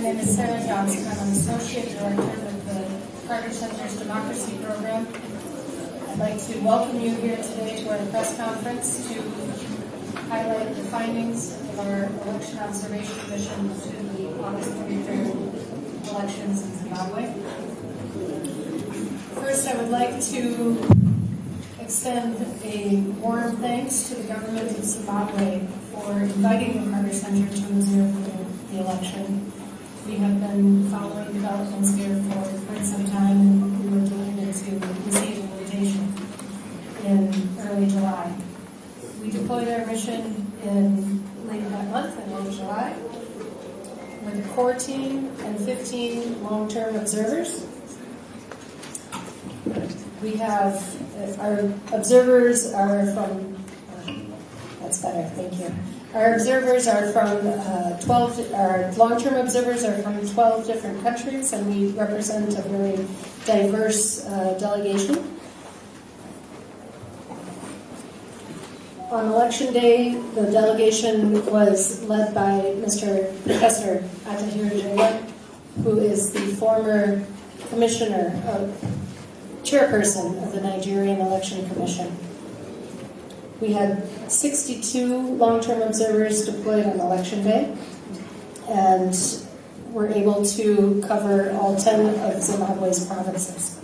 name is Sarah Johnson. I'm an Associate Director of the Carter Center's Democracy Program. I'd like to welcome you here today to our press conference to highlight the findings of our election observation mission to the August 23rd elections in Zimbabwe. First, I would like to extend a warm thanks to the government of Zimbabwe for inviting the Carter Center to observe the election. We have been following developments here for quite some time, and we were delighted to receive an invitation in early July. We deployed our mission later that month, in early July, with a core team and 15 long-term observers. We have, our observers are from, that's better, thank you. Our observers are from our long-term observers are from 12 different countries, and we represent a very diverse delegation. On election day, the delegation was led by Professor Atahir Jaya, who is the former chairperson of the Nigerian Election Commission. We had 62 long-term observers deployed on election day, and were able to cover all 10 of Zimbabwe's provinces.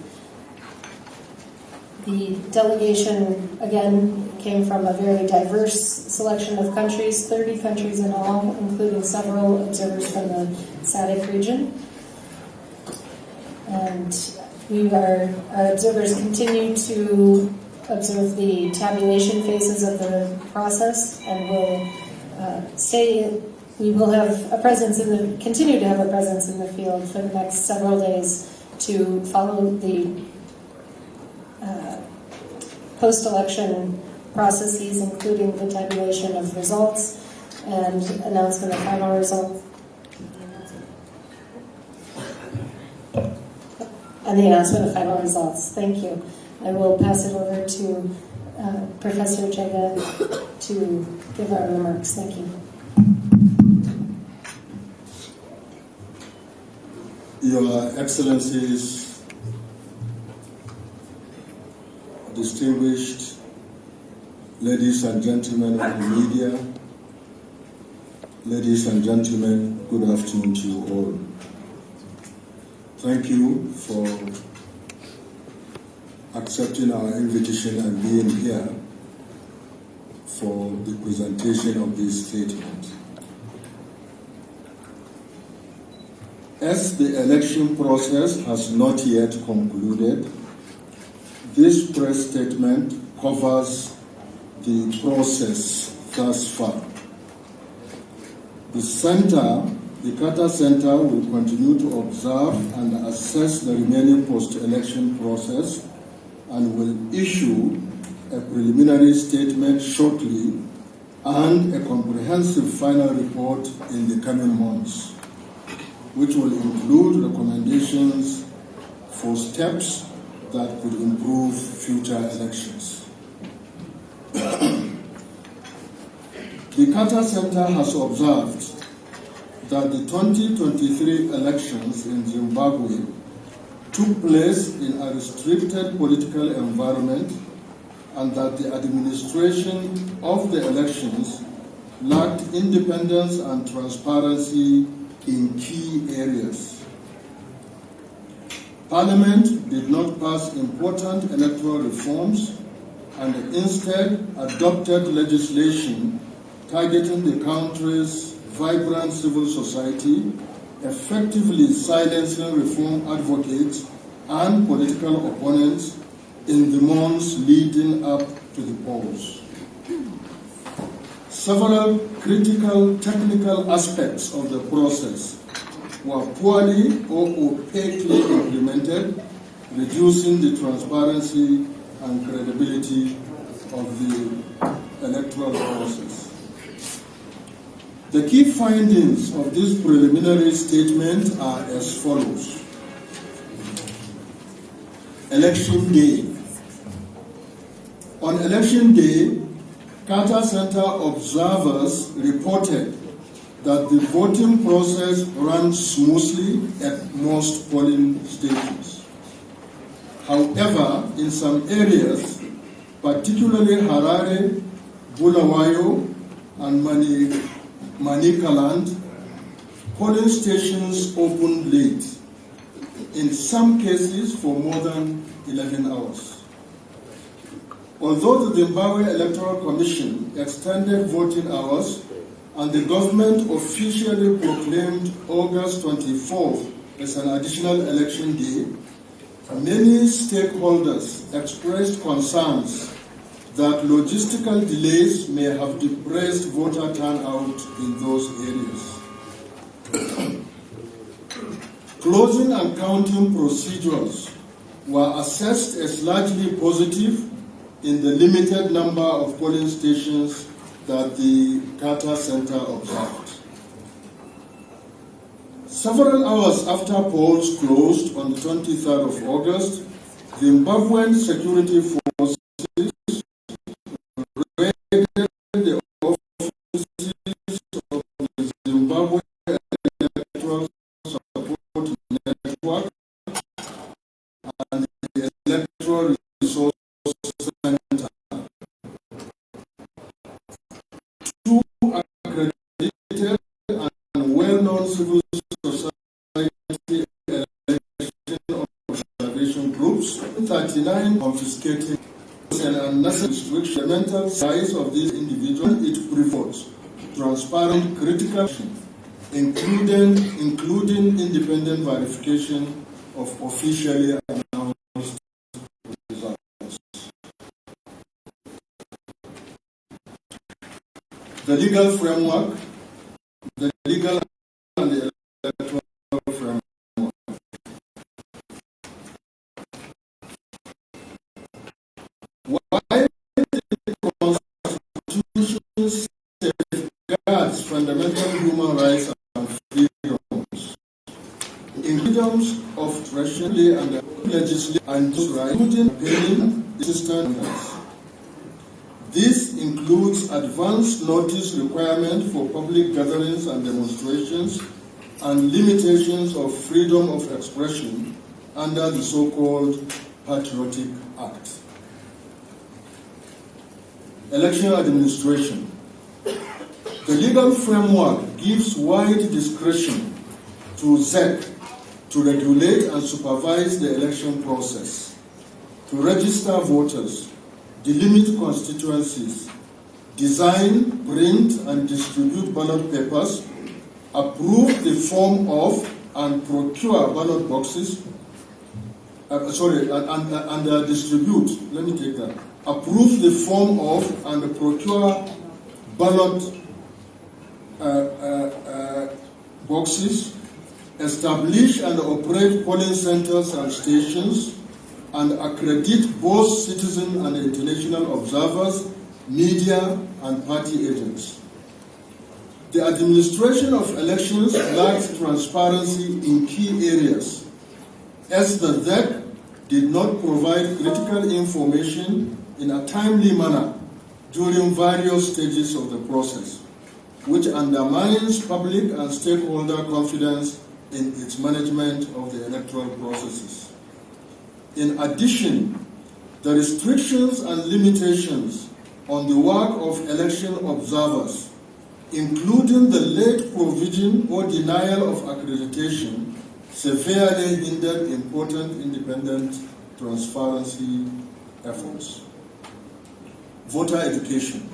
The delegation, again, came from a very diverse selection of countries, 30 countries in all, including several observers from the SADC region. And our observers continue to observe the tabulation phases of the process, and we will have a presence continue to have a presence in the field for the next several days to follow the post-election processes, including the tabulation of results and announcement of final results. And the announcement of final results. Thank you. I will pass it over to Professor Jega to give our remarks. Thank you. Your Excellencies, distinguished ladies and gentlemen of the media, ladies and gentlemen, good afternoon to you all. Thank you for accepting our invitation and being here for the presentation of this statement. As the election process has not yet concluded, this press statement covers the process thus far. The Carter Center will continue to observe and assess the remaining post-election process and will issue a preliminary statement shortly and a comprehensive final report in the coming months, which will include recommendations for steps that could improve future elections. The Carter Center has observed that the 2023 elections in Zimbabwe took place in a restricted political environment, and that the administration of the elections lacked independence and transparency in key areas. Parliament did not pass important electoral reforms and instead adopted legislation targeting the country's vibrant civil society, effectively silencing reform advocates and political opponents in the months leading up to the polls. Several critical technical aspects of the process were poorly or opaquely implemented, reducing the transparency and credibility of the electoral process. The key findings of this preliminary statement are as follows. Election Day. On Election Day, Carter Center observers reported that the voting process runs smoothly at most polling stations. However, in some areas, particularly Harare, Bulawayo, and Manicaland, polling stations opened late, in some cases for more than 11 hours. Although the Zimbabwe Electoral Commission extended voting hours and the government officially proclaimed August 24th as an additional election day, many stakeholders expressed concerns that logistical delays may have depressed voter turnout in those areas. Closing and counting procedures were assessed as largely positive in the limited number of polling stations that the Carter Center observed. Several hours after polls closed on the 23rd of August, Zimbabwean security forces raided the offices of the Zimbabwe Electoral Support Network and the Electoral Resource Center. Two accredited and well-known civil society election observation groups, 39 confiscated and unnecessary restriction. The mental size of these individuals, it prefers transparent critical action, including independent verification of officially announced results. The legal framework, the legal and the electoral framework. While the Constitution safeguards fundamental human rights and freedoms, in freedoms of expression and legislation and rights, including paying assistance. This includes advance notice requirement for public gatherings and demonstrations and limitations of freedom of expression under the so-called Patriotic Act. Election administration. The legal framework gives wide discretion to ZEC to regulate and supervise the election process, to register voters, delimit constituencies, design, print, and distribute ballot papers, approve the form of and procure ballot boxes, approve the form of and procure ballot boxes, establish and operate polling centers and stations, and accredit both citizen and international observers, media, and party agents. The administration of elections lacks transparency in key areas, as the ZEC did not provide critical information in a timely manner during various stages of the process, which undermines public and stakeholder confidence in its management of the electoral processes. In addition, the restrictions and limitations on the work of election observers, including the late provision or denial of accreditation, severely hindered important independent transparency efforts. Voter education.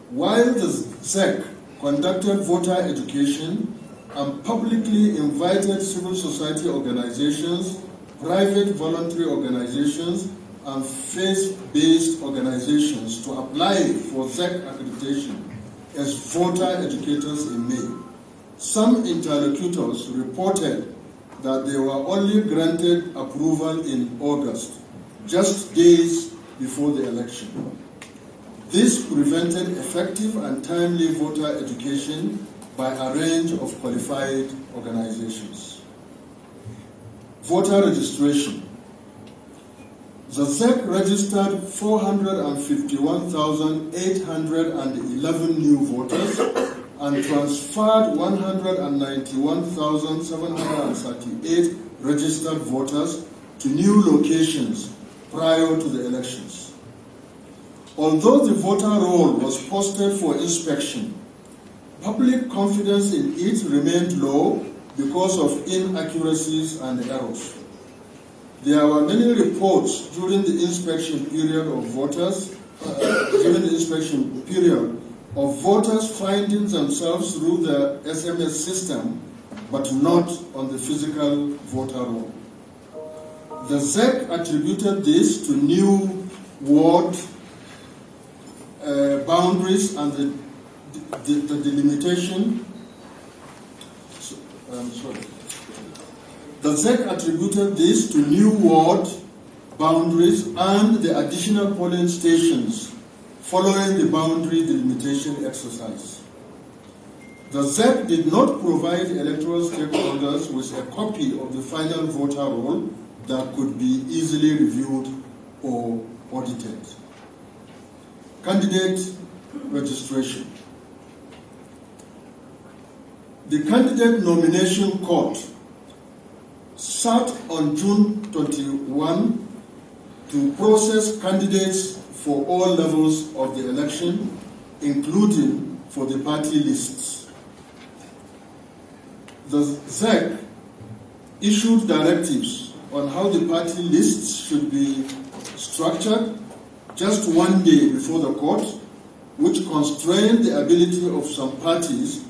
While the ZEC conducted voter education and publicly invited civil society organizations, private voluntary organizations, and faith-based organizations to apply for ZEC accreditation as voter educators in May, some interlocutors reported that they were only granted approval in August, just days before the election. This prevented effective and timely voter education by a range of qualified organizations. Voter registration. The ZEC registered 451,811 new voters and transferred 191,738 registered voters to new locations prior to the elections. Although the voter roll was posted for inspection, public confidence in it remained low because of inaccuracies and errors. There were many reports during the inspection period of voters, finding themselves through the SMS system, but not on the physical voter roll. The ZEC attributed this to new ward boundaries and the delimitation. The ZEC attributed this to new ward boundaries and the additional polling stations following the boundary delimitation exercise. The ZEC did not provide electoral stakeholders with a copy of the final voter roll that could be easily reviewed or audited. Candidate registration. The Candidate Nomination Court sat on June 21 to process candidates for all levels of the election, including for the party lists. The ZEC issued directives on how the party lists should be structured just one day before the court, which constrained the ability of some parties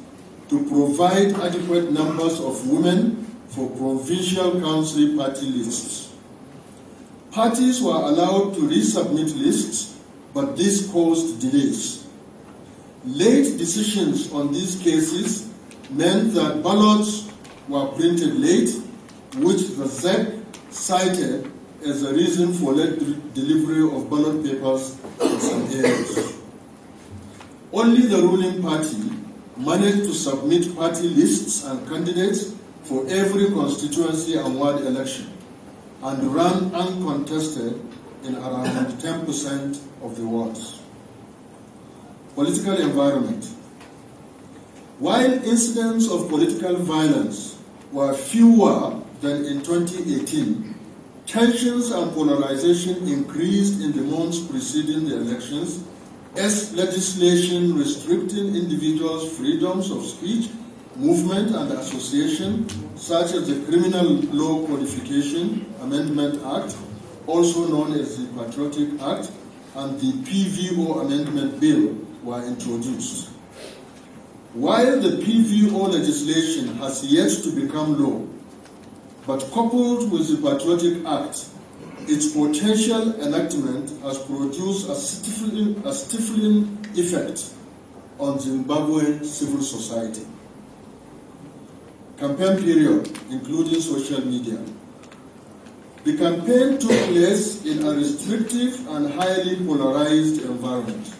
to provide adequate numbers of women for provincial council party lists. Parties were allowed to resubmit lists, but this caused delays. Late decisions on these cases meant that ballots were printed late, which the ZEC cited as a reason for late delivery of ballot papers in some areas. Only the ruling party managed to submit party lists and candidates for every constituency and ward election, and ran uncontested in around 10% of the wards. Political environment. While incidents of political violence were fewer than in 2018, tensions and polarization increased in the months preceding the elections as legislation restricting individuals' freedoms of speech, movement and association, such as the Criminal Law Codification Amendment Act, also known as the Patriotic Act, and the PVO Amendment Bill were introduced. While the PVO legislation has yet to become law, but coupled with the Patriotic Act, its potential enactment has produced a stifling effect on Zimbabwean civil society. Campaign period, including social media. The campaign took place in a restrictive and highly polarized environment.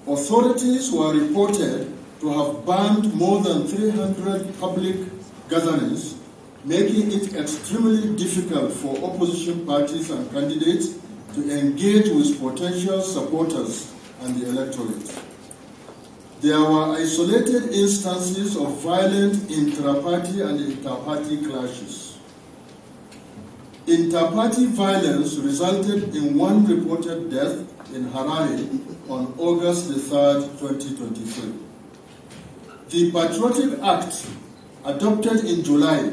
Authorities were reported to have banned more than 300 public gatherings, making it extremely difficult for opposition parties and candidates to engage with potential supporters and the electorate. There were isolated instances of violent intra-party and inter-party clashes. Inter-party violence resulted in one reported death in Harare on August 3, 2023. The Patriotic Act, adopted in July,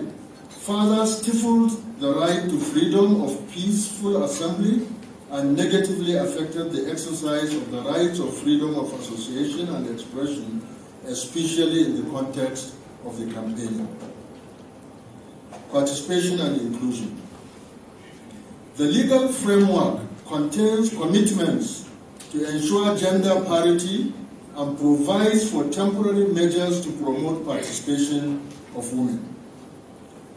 further stifled the right to freedom of peaceful assembly and negatively affected the exercise of the rights of freedom of association and expression, especially in the context of the campaign. Participation and inclusion. The legal framework contains commitments to ensure gender parity and provides for temporary measures to promote participation of women.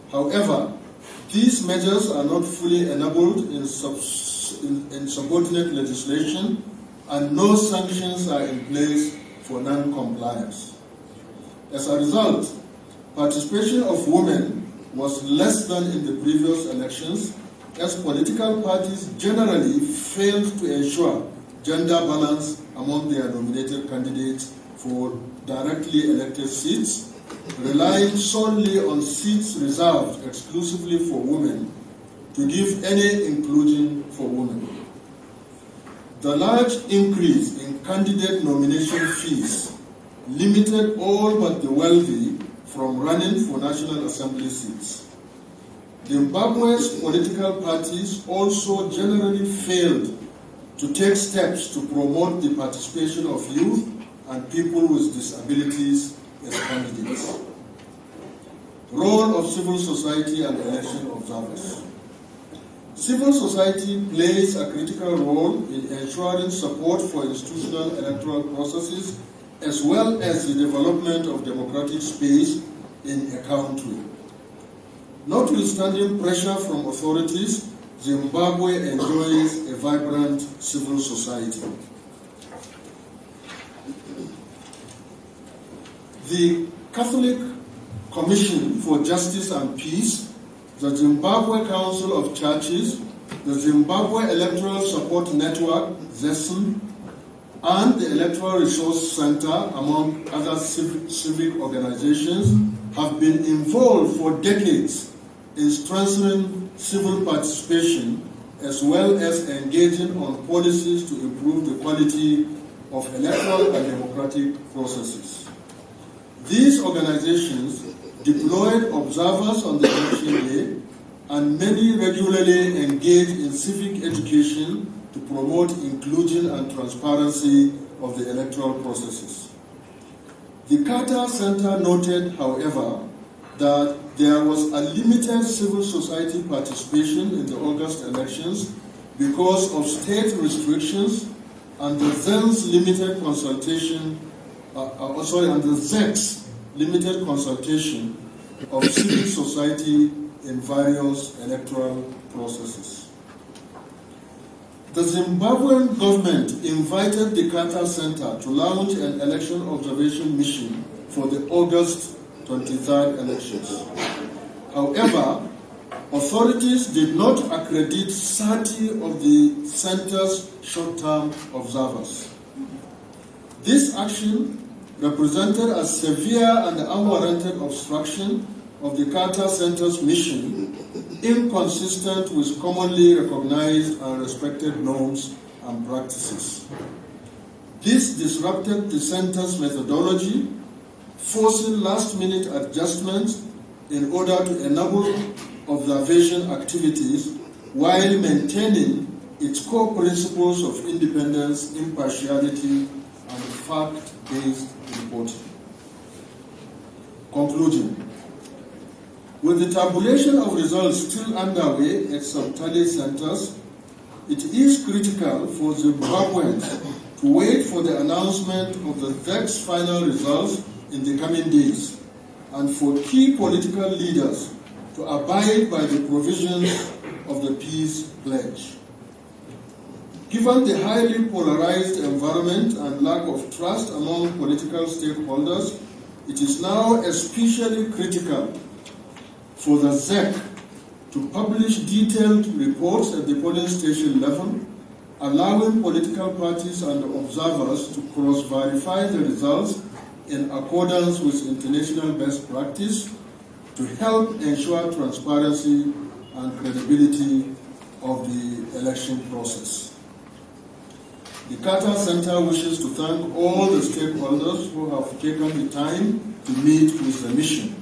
However, these measures are not fully enabled in subordinate legislation, and no sanctions are in place for non-compliance. As a result, participation of women was less than in the previous elections, as political parties generally failed to ensure gender balance among their nominated candidates for directly elected seats, relying solely on seats reserved exclusively for women to give any inclusion for women. The large increase in candidate nomination fees limited all but the wealthy from running for National Assembly seats. Zimbabwe's political parties also generally failed to take steps to promote the participation of youth and people with disabilities as candidates. Role of civil society and election observers. Civil society plays a critical role in ensuring support for institutional electoral processes as well as the development of democratic space in a country. Notwithstanding pressure from authorities, Zimbabwe enjoys a vibrant civil society. The Catholic Commission for Justice and Peace, the Zimbabwe Council of Churches, the Zimbabwe Electoral Support Network, ZESN, and the Electoral Resource Center, among other civic organizations, have been involved for decades in strengthening civil participation as well as engaging on policies to improve the quality of electoral and democratic processes. These organizations deployed observers on the election day, and many regularly engage in civic education to promote inclusion and transparency of the electoral processes. The Carter Center noted, however, that there was a limited civil society participation in the August elections because of state restrictions and the ZEC's limited consultation of civil society in various electoral processes. The Zimbabwean government invited the Carter Center to launch an election observation mission for the August 23rd elections. However, authorities did not accredit 30 of the center's short-term observers. This action represented a severe and unwarranted obstruction of the Carter Center's mission, inconsistent with commonly recognized and respected norms and practices. This disrupted the center's methodology, forcing last-minute adjustments in order to enable observation activities while maintaining its core principles of independence, impartiality, and fact-based reporting. Conclusion. With the tabulation of results still underway at some tally centers, it is critical for Zimbabweans to wait for the announcement of the ZEC's final results in the coming days, and for key political leaders to abide by the provisions of the peace pledge. Given the highly polarized environment and lack of trust among political stakeholders, it is now especially critical for the ZEC to publish detailed reports at the polling station level, allowing political parties and observers to cross-verify the results in accordance with international best practice to help ensure transparency and credibility of the election process. The Carter Center wishes to thank all the stakeholders who have taken the time to meet with the mission.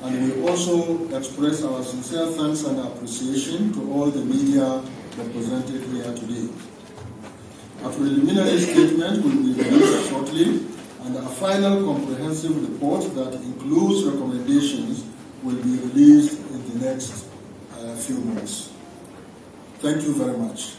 And we also express our sincere thanks and appreciation to all the media represented here today. A preliminary statement will be released shortly, and a final comprehensive report that includes recommendations will be released in the next few months. Thank you very much.